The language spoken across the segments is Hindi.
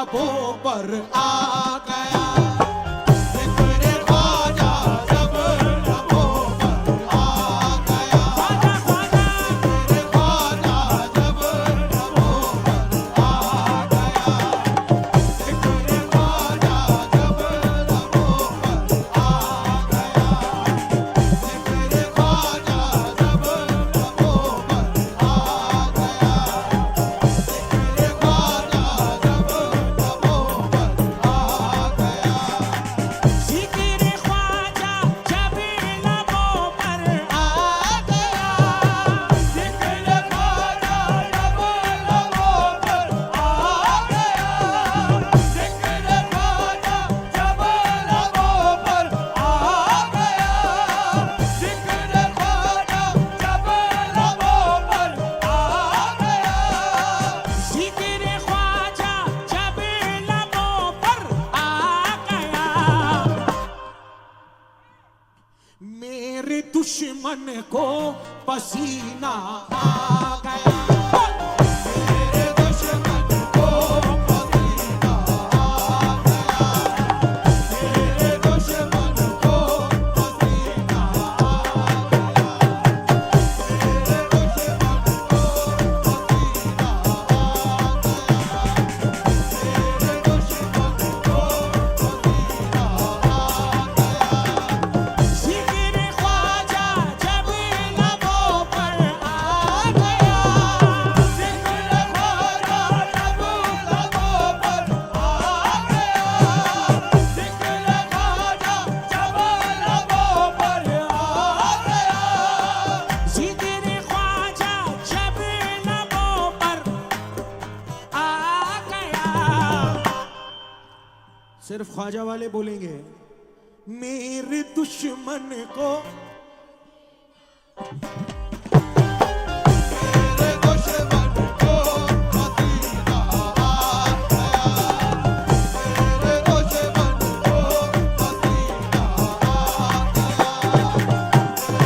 लबों पर आ गया। जिक्र ख्वाजा जब लबों पर आ गया। जिक्र ख्वाजा जब लबों पर आ गया। जिक्र ख्वाजा जब लबों पर आ गया। जिक्र ख्वाजा जब लबों पर आ गया। जिक्र ख्वाजा जब लबों पर आ गया। जिक्र ख्वाजा जब लबों पर आ गया। जिक्र ख्वाजा जब लबों पर आ गया। जिक्र ख्वाजा जब लबों पर आ गया। जिक्र ख्वाजा जब लबों पर आ गया। जिक्र ख्वाजा जब लबों पर आ गया। मेरे दुश्मन को पसीना आ गया। मेरे दुश्मन को पसीना आ गया। मेरे दुश्मन को पसीना आ गया। मेरे दुश्मन को पसीना आ गया। मेरे दुश्मन को पसीना आ गया। जिक्र ख्वाजा जब लबों पर आ गया। जिक्र ख्वाजा जब लबों पर आ गया। जिक्र ख्वाजा जब लबों पर आ गया। जिक्र ख्वाजा जब लबों पर आ गया। सिर्फ ख्वाजा वाले बोलेंगे। मेरे दुश्मन को मेरे दुश्मन को पसीना आ गया। मेरे दुश्मन को पसीना आ गया।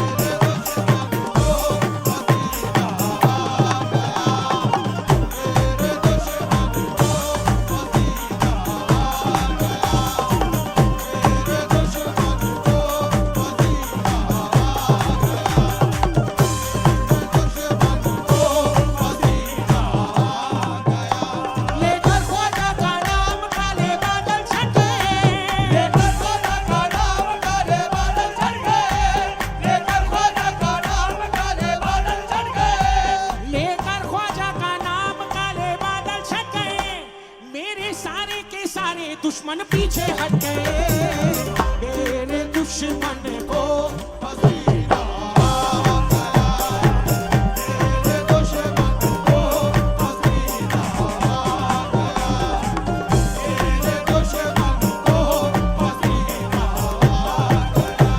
मेरे दुश्मन को पसीना आ गया। मेरे दुश्मन को पसीना आ गया। मेरे दुश्मन को पसीना आ गया। लेकर ख्वाजा का नाम काले बादल छट गए। लेकर ख्वाजा का नाम काले बादल छट गए। लेकर ख्वाजा का नाम काले बादल छट गए। लेकर ख्वाजा का नाम काले बादल छट गए। मेरे सारे के सारे दुश्मन पीछे हट गए। मेरे दुश्मन को पसीना आ गया। मेरे दुश्मन को पसीना आ गया। मेरे दुश्मन को पसीना आ गया।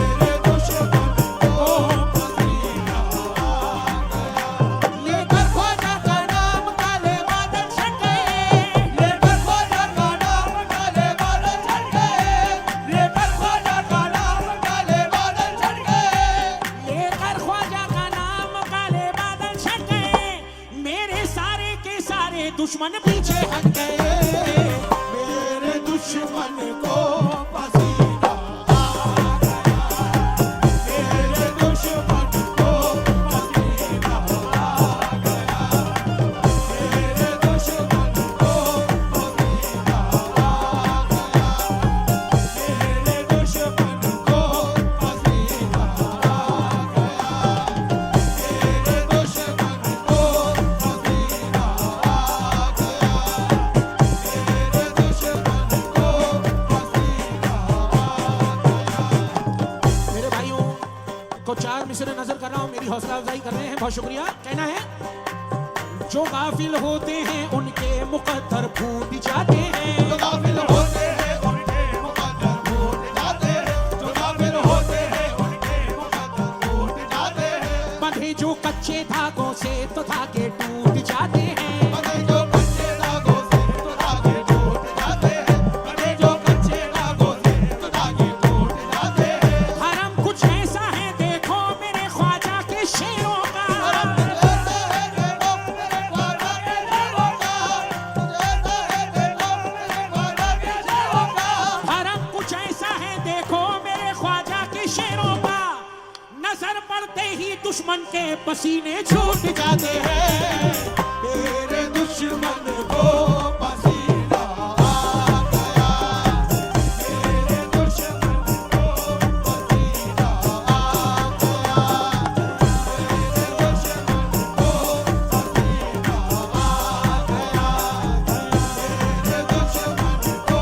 मेरे दुश्मन को पसीना आ गया। लेकर ख्वाजा का नाम काले बादल छट गए। लेकर ख्वाजा का नाम काले बादल छट गए। लेकर ख्वाजा का नाम काले बादल छट गए। लेकर ख्वाजा का नाम काले बादल छट गए। मेरे सारे के सारे दुश्मन पीछे हट गए। मेरे दुश्मन को पसीना आ गया। मेरे दुश्मन को पसीना आ गया। मेरे दुश्मन को पसीना आ गया। मेरे दुश्मन को पसीना आ गया। मेरे दुश्मन को पसीना आ गया। मेरे दुश्मन को पसीना आ गया। मेरे भाइयों को चार मिसरे नजर कर रहा हूं, मेरी हौसला अफजाई कर रहे हैं, बहुत शुक्रिया। कहना है जो गाफिल होते हैं उनके मुकद्दर फूट जाते हैं। जो गाफिल होते हैं उनके मुकद्दर फूट जाते हैं। जो गाफिल होते हैं उनके मुकद्दर फूट जाते हैं। बंधे जो कच्चे धागों से तो धागे टूट जाते हैं। बने जो कच्चे धागों से तो धागे टूट जाते हैं। बने जो कच्चे धागों से तो धागे टूट जाते हैं। हरम कुछ ऐसा है देखो मेरे ख्वाजा के शेरों का। ऐसा है देखो मेरे ख्वाजा के शेरों का। दुश्मन के पसीने छूट जाते हैं। तेरे दुश्मन को पसीना आ गया, तेरे दुश्मन को पसीना आ गया, तेरे दुश्मन को पसीना आ गया, तेरे दुश्मन को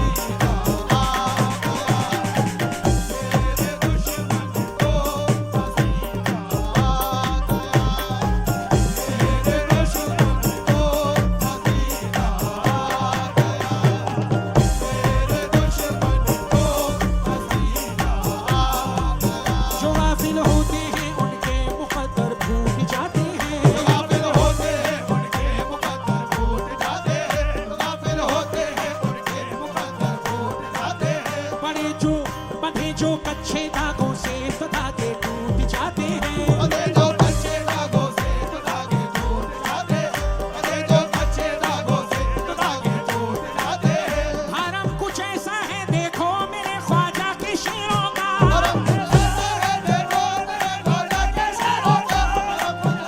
पसीना आ गया, तेरे दुश्मन को पसीना जो गाफिल होते हैं उनके मुकद्दर भूल जाते हैं। गाफिल होते हैं उनके मुकद्दर फूट जाते हैं, गाफिल होते हैं उनके मुकद्दर फूट जाते हैं, बंधे जो कच्चे धागों से धागे टूट जाते हैं। बंधे जो कच्चे धागों से धागे टूट जाते हैं, बंधे जो कच्चे धागों से धागे टूट जाते हैं। धर्म कुछ ऐसा है देखो मेरे ख्वाजा के शेरों का। धर्म कुछ ऐसा है देखो मेरे ख्वाजा के शेरों का, धर्म कुछ ऐसा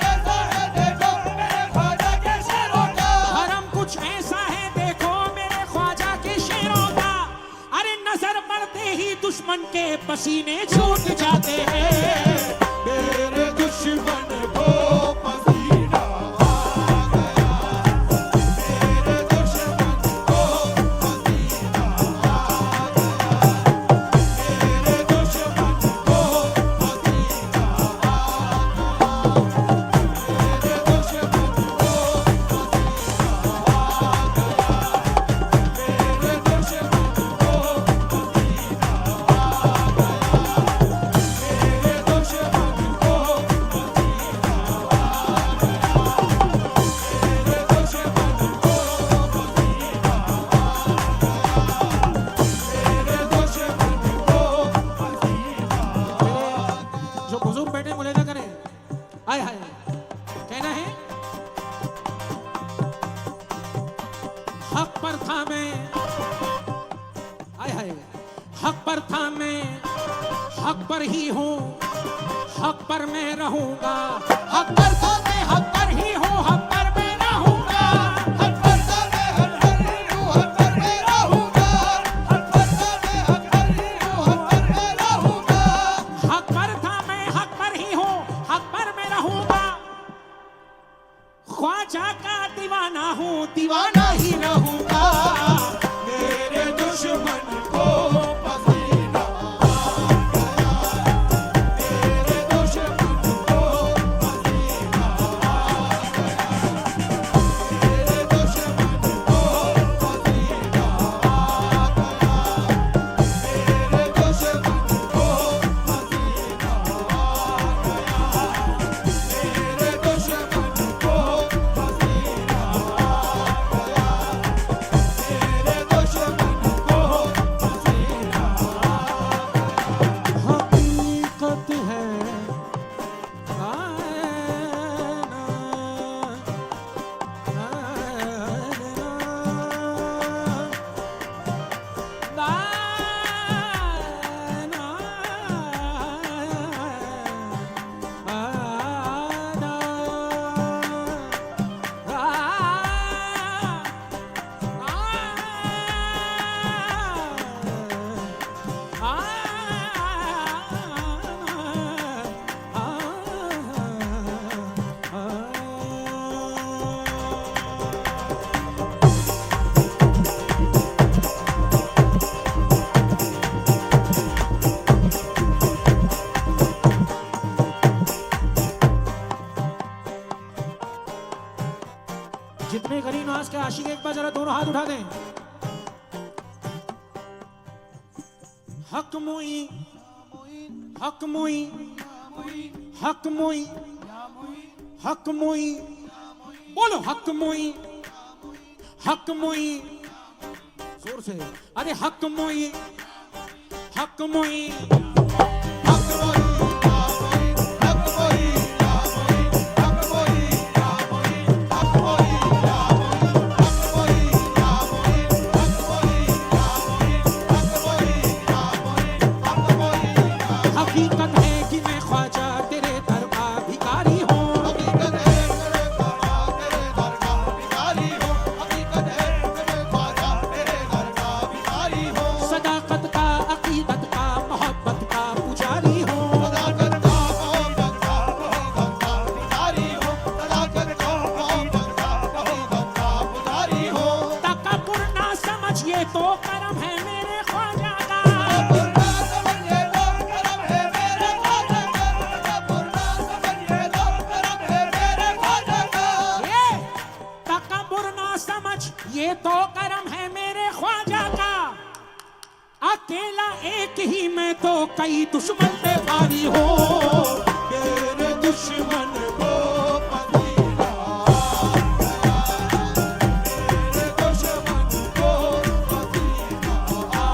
है देखो मेरे ख्वाजा के शेरों का, धर्म कुछ ऐसा है देखो मेरे ख्वाजा के शेरों का। अरे नजर पड़ते ही दुश्मन के पसीने छूट जाते हैं। तेरे दुश्मन को पसीना आ गया, तेरे दुश्मन को पसीना आ गया, तेरे दुश्मन को पसीना आ गया, तेरे दुश्मन को पसीना आ गया, तेरे दुश्मन को पसीना आ जो बुजुर्ग बैठे मुलायजा करें। आय हाय कहना है हक पर था मैं, आय हाय हक पर था मैं, हक पर ही हूँ, हक पर मैं रहूंगा। हक पर था मैं, हक पर ही हूँ, हक पर मैं रहूंगा। हक पर था मैं, हक पर ही हूँ, हक पर मैं रहूंगा, हक पर था मैं, हक पर ही हूँ, हक पर मैं रहूंगा, हक पर था मैं, हक पर ही हूँ, हक पर मैं रहूंगा। ख्वाजा का दीवाना हूँ, दीवाना ही रहूंगा। मेरे दुश्मन को पसीना आ गया, मेरे दुश्मन को पसीना आ गया, मेरे दुश्मन को पसीना आ गया, मेरे दुश्मन को पसीना आ गया, मेरे दुश्मन को पसीना आ गया, मेरे दुश्मन को पसीना हकीकत है जितने करीब नवाज के आशिक एक बार जरा दोनों हाथ उठा दें। हक मोई, हक मोई, हक मोई, हक मोई, बोलो हक मोई, हक मोई, जोर से। अरे हक मोई, हक मोई, हक मोई, हक मोई, हक मोई, हक मोई, हक मोई, हक मोई, हक मोई, हक मोई, हक मोई, हक मोई, हक मोई, हकीकत है कि मैं ख्वाजा तेरे तो करम है मेरे ख्वाजा का। पुरना समझे तो करम है मेरे ख्वाजा का, पुरना समझे तो करम है मेरे ख्वाजा का। ये तकब्बुर ना समझ, ये तो करम है मेरे ख्वाजा का। अकेला एक ही मैं तो कई दुश्मन पे भारी हो, मेरे दुश्मन को पसीना मेरे दुश्मन को पसीना आ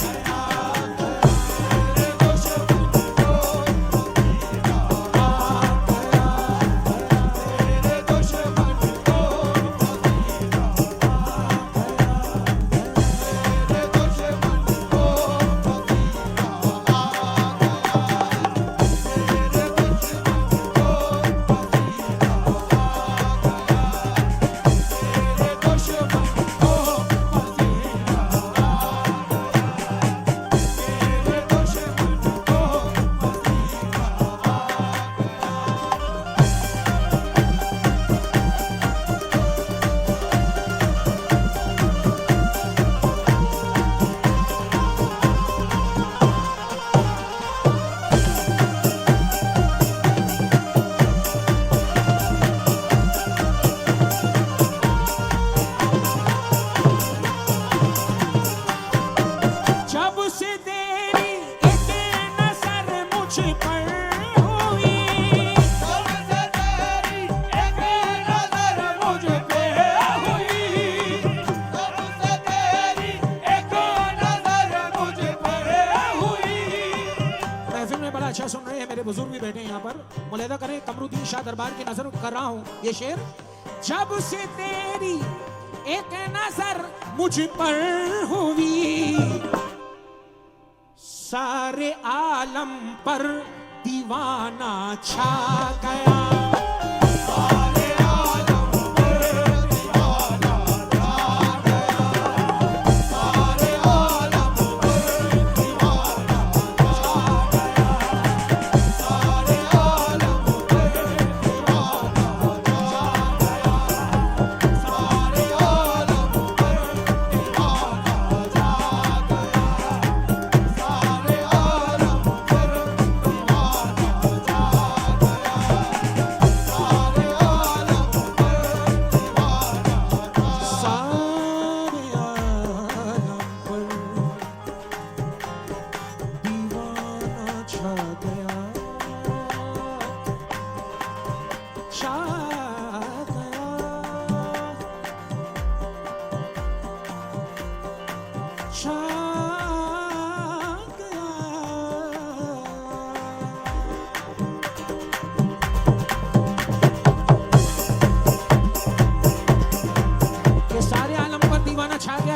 गया, मेरे दुश्मन को पसीना आ गया, मेरे दुश्मन को पसीना आ गया, मेरे दुश्मन को पसीना अच्छा सुन रहे हैं मेरे बुजुर्ग भी बैठे हैं यहाँ पर, मुलाहिदा करें कमरुद्दीन शाह दरबार की नजर कर रहा हूँ ये शेर। जब से तेरी एक नजर मुझ पर हुई, सारे आलम पर दीवाना छा गया।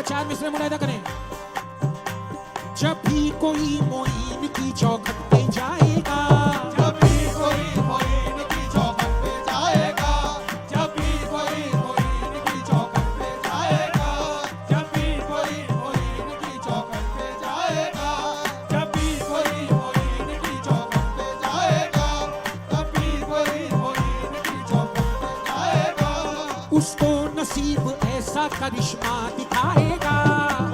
चार मिसरे मुलाहिदा करें। जब भी कोई मोइन की चौखट पे जाएगा, जब भी कोई मोइन की चौखट पे जाएगा, जब भी कोई मोइन की चौखट पे जाएगा, जब भी कोई मोइन की चौखट पे जाएगा, जब भी कोई मोइन की चौखट पे जाएगा, जब भी कोई मोइन की चौखट पे जाएगा, उसको नसीब ऐसा करिश्मा दिखाएगा,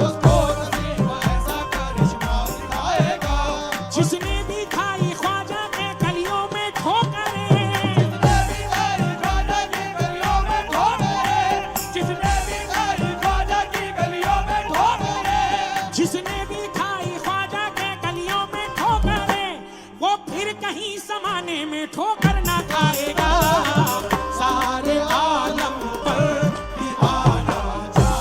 उसको नसीब ऐसा करिश्मा दिखाएगा, जिसने भी खाई ख्वाजा के गलियों में ठोकरें, जिसने भी खाई ख्वाजा की गलियों में ठोकरें, जिसने भी खाई ख्वाजा की गलियों में ठोकरें, जिसने भी खाई ख्वाजा के गलियों में ठोकरें, वो फिर कहीं समाने में ठोकर ना खाएगा। सारे आलम पर दीवाना छा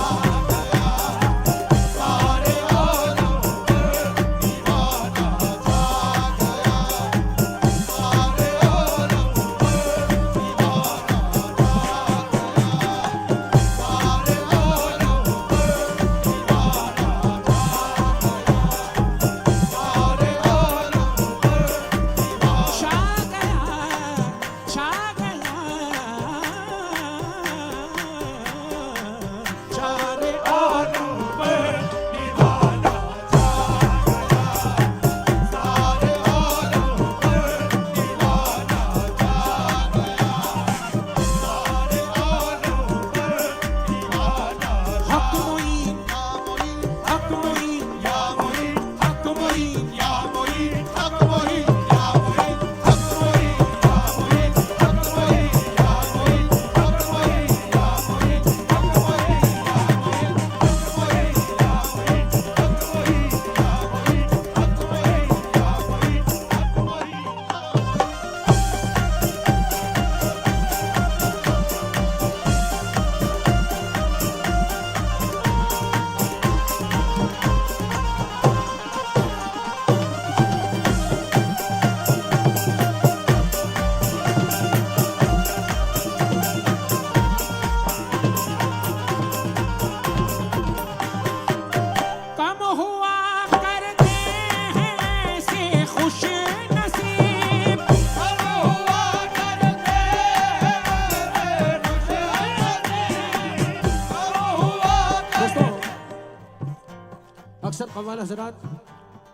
अक्सर कव्वाल हजरात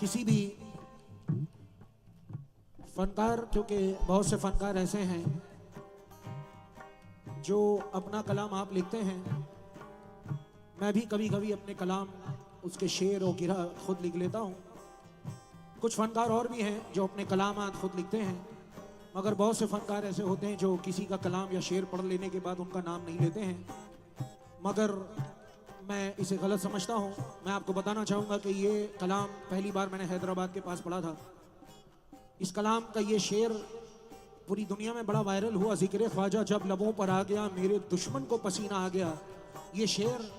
किसी भी फनकार, क्योंकि बहुत से फनकार ऐसे हैं जो अपना कलाम आप लिखते हैं, मैं भी कभी कभी अपने कलाम उसके शेर और गिरा खुद लिख लेता हूँ। कुछ फनकार और भी हैं जो अपने कलामात खुद लिखते हैं, मगर बहुत से फनकार ऐसे होते हैं जो किसी का कलाम या शेर पढ़ लेने के बाद उनका नाम नहीं लेते हैं। मगर मैं इसे गलत समझता हूँ। मैं आपको बताना चाहूँगा कि ये कलाम पहली बार मैंने हैदराबाद के पास पढ़ा था। इस कलाम का ये शेर पूरी दुनिया में बड़ा वायरल हुआ। जिक्र ख्वाजा जब लबों पर आ गया, मेरे दुश्मन को पसीना आ गया। ये शेर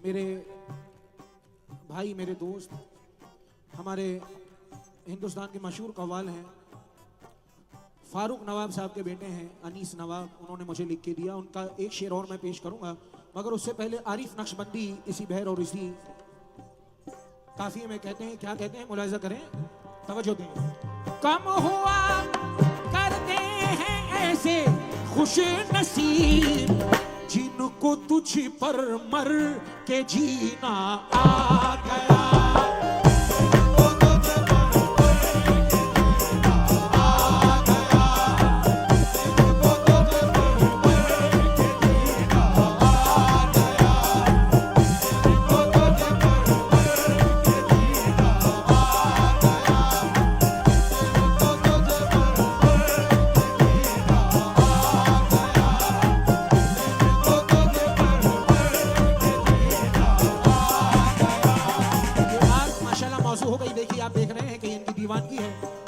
मेरे भाई, मेरे दोस्त, हमारे हिंदुस्तान के मशहूर कव्वाल हैं फारूक नवाब साहब के बेटे हैं अनीस नवाब, उन्होंने मुझे लिख के दिया। उनका एक शेर और मैं पेश करूंगा, मगर उससे पहले आरिफ नक्शबंदी इसी बहर और इसी काफिये में कहते हैं, क्या कहते हैं, मुलाहिजा करें, तवज्जो दें। कम हुआ करते हैं ऐसे खुश नसीब जिनको तुझ पर मर के जीना आ गया।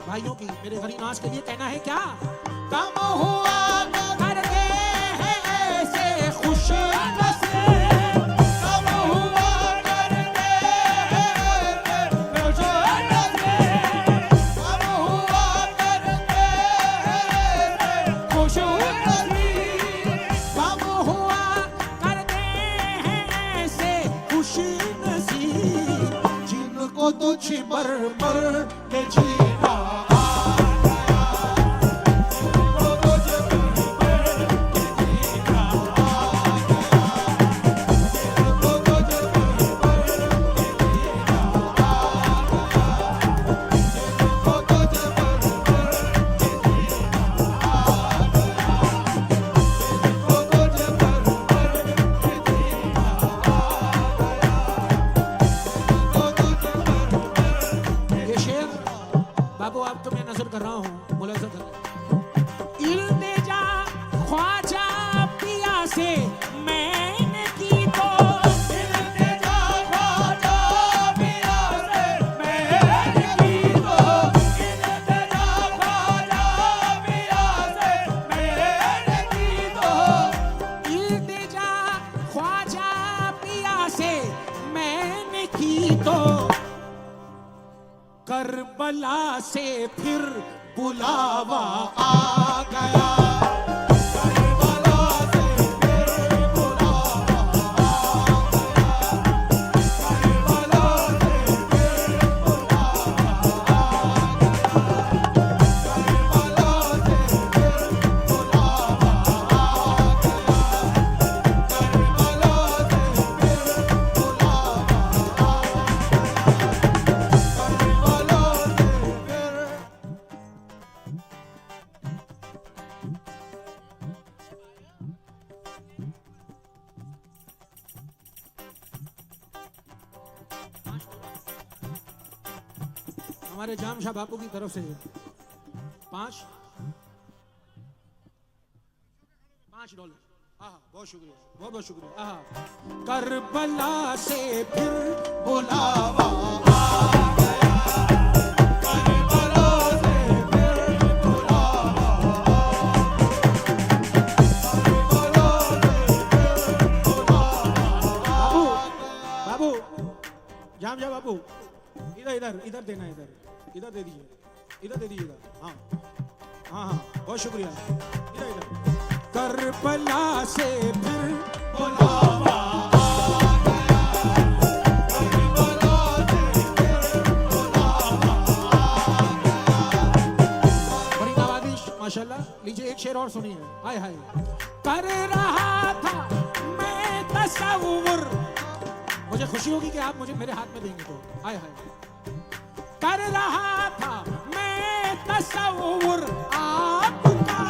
भाइयों की मेरे गरीब नाज के लिए कहना है क्या, कम हुआ करते हैं ऐसे खुश नसीब, कम हुआ करते हैं खुश नसीब, कम हुआ करते हैं खुश नसीब, कम हुआ करते हैं ऐसे खुश नसीब जिनको तुझ पर मर के जीना। बाबू आप तो मैं नजर कर रहा हूँ, मुलाहिजा कर। इल्तिजा ख्वाजा पिया से मैंने की तो, इल्तिजा ख्वाजा पिया से मैंने की तो, इल्तिजा ख्वाजा पिया से मैंने की तो, इल्तिजा ख्वाजा पिया से मैंने की तो, करबला से फिर बुलावा आ गया। करबला से फिर बुलावा आ गया। करबला से फिर बुलावा आ गया। करबला से फिर बुलावा आ गया। करबला से फिर बुलावा हमारे जामशाह बापू की तरफ से $5 बहुत शुक्रिया, बहुत बहुत शुक्रिया। करबला से फिर बुलावा आ गया। करबला से फिर बुलावा करबला से फिर बुलावा। बाबू जामशाह बाबू, इधर इधर इधर देना, इधर दे दीजिए, इधर दे दीजिएगा। हाँ हाँ हाँ, बहुत शुक्रिया। इधर इधर। करबला से फिर बुलावा आ गया। करबला से फिर बुलावा आ गया। बड़ी नवाजिश माशाल्लाह। लीजिए एक शेर और सुनिए। हाय हाय। कर रहा था मैं तसव्वुर, मुझे खुशी होगी कि आप मुझे मेरे हाथ में देंगे तो। हाय हाय। कर रहा था मैं तसव्वुर आपका,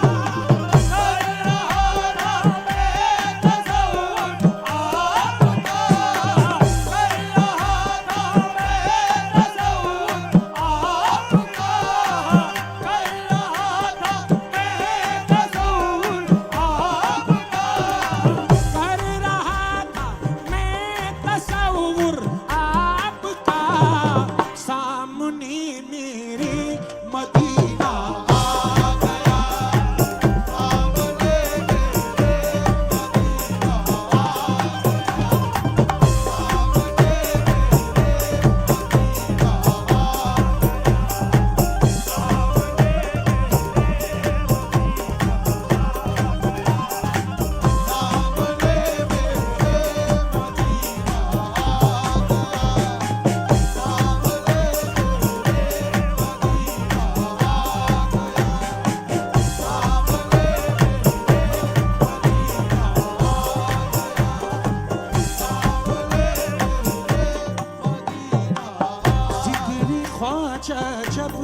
जब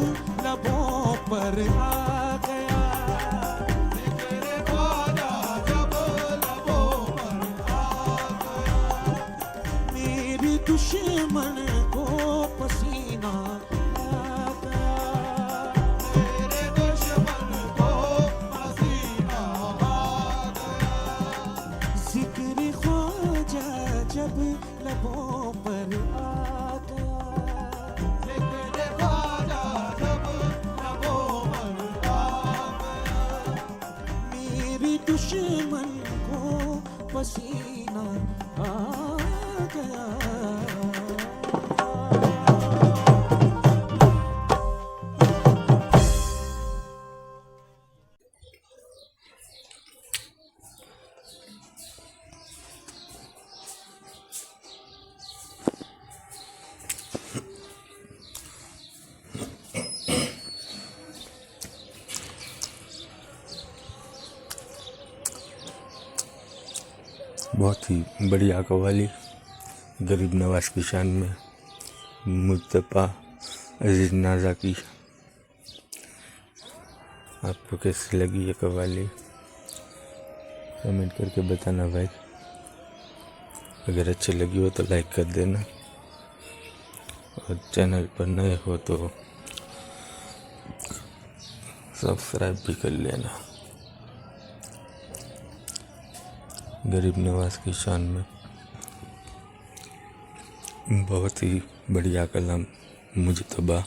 लबों पर आ गया, जिक्र ख्वाजा जब लबों पर आ गया, मेरे दुश्मन को पसीना आ गया, मेरे दुश्मन को पसीना आ गया, जिक्र ख्वाजा जब लबों पर आ गया, जिक्र ख्वाजा जब लबों पर आ गया, मेरे दुश्मन को पसीना आ गया। बहुत ही बढ़िया कव्वाली गरीब नवाज की शान में मुस्तफा अजीज नाजा की। आपको कैसी लगी ये कव्वाली कमेंट करके बताना भाई। अगर अच्छी लगी हो तो लाइक कर देना और चैनल पर नए हो तो सब्सक्राइब भी कर लेना। गरीब नवाज की शान में बहुत ही बढ़िया कलाम मुजतबा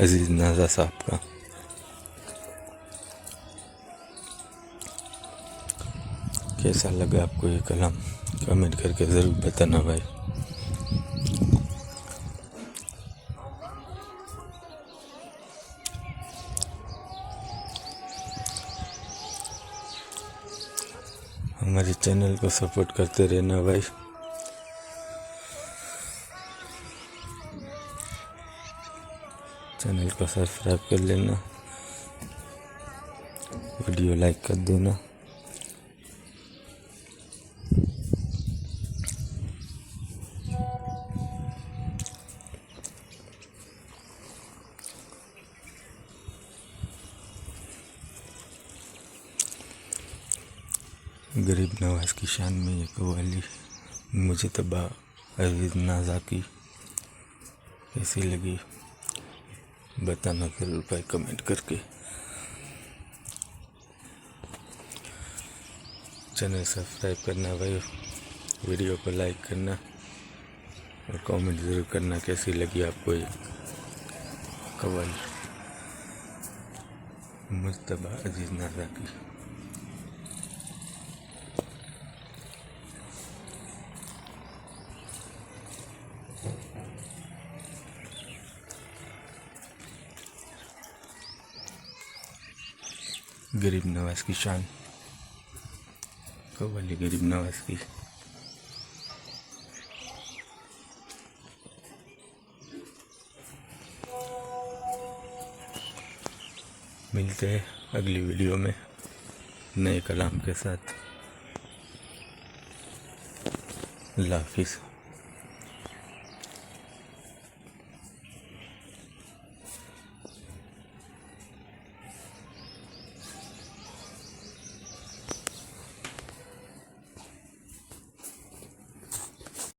अजीज नाजा साहब का। कैसा लगा आपको ये कलाम कमेंट करके ज़रूर बताना भाई। हमारे चैनल को सपोर्ट करते रहना भाई। चैनल को सब्सक्राइब कर लेना, वीडियो लाइक कर देना। गरीब नवाज की शान में ये कव्वाली मुजतबा अजीज नाजा की कैसी लगी बताना ज़रूर भाई कमेंट करके। चैनल सब्सक्राइब करना भाई, वीडियो को लाइक करना और कमेंट ज़रूर करना कैसी लगी आपको ये कव्वाली मुजतबा अजीज नाजा की। गरीब नवाज की शान कव्वाली गरीब नवाज की। मिलते हैं अगली वीडियो में नए कलाम के साथ। अल्लाह हाफिज़।